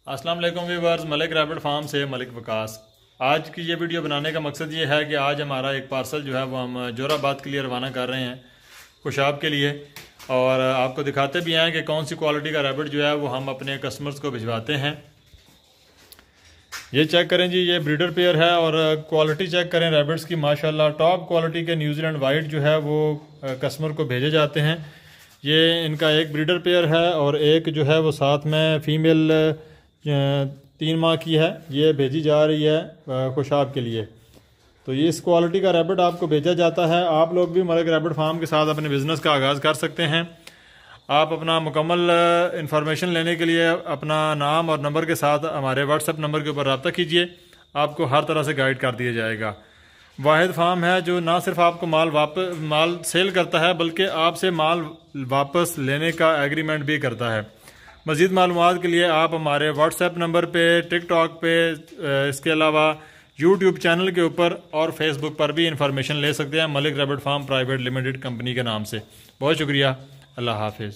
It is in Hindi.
अस्सलाम वालेकुम व्यूअर्स, मलिक रैबिट फार्म से मलिक वकास। आज की ये वीडियो बनाने का मकसद ये है कि आज हमारा एक पार्सल जो है वो हम जोराबाद के लिए रवाना कर रहे हैं खुशाब के लिए, और आपको दिखाते भी हैं कि कौन सी क्वालिटी का रैबिट जो है वो हम अपने कस्टमर्स को भिजवाते हैं। ये चेक करें जी, ये ब्रीडर पेयर है और क्वालिटी चेक करें रैबिट्स की, माशाल्लाह टॉप क्वालिटी के न्यूजीलैंड वाइट जो है वो कस्टमर को भेजे जाते हैं। ये इनका एक ब्रीडर पेयर है और एक जो है वो साथ में फ़ीमेल 3 माह की है, ये भेजी जा रही है खुशाब के लिए। तो ये इस क्वालिटी का रैबिट आपको भेजा जाता है। आप लोग भी मलिक रैबिट फार्म के साथ अपने बिज़नेस का आगाज़ कर सकते हैं। आप अपना मुकम्मल इंफॉर्मेशन लेने के लिए अपना नाम और नंबर के साथ हमारे व्हाट्सएप नंबर के ऊपर रब्ता कीजिए, आपको हर तरह से गाइड कर दिया जाएगा। वाहिद फार्म है जो ना सिर्फ आपको माल सेल करता है बल्कि आपसे माल वापस लेने का एग्रीमेंट भी करता है। मज़ीद मालूमात के लिए आप हमारे व्हाट्सएप नंबर पे, टिकटॉक पे, इसके अलावा यूट्यूब चैनल के ऊपर और फेसबुक पर भी इंफॉर्मेशन ले सकते हैं Malik rabbit farm private limited company के नाम से। बहुत शुक्रिया, अल्लाह हाफिज़।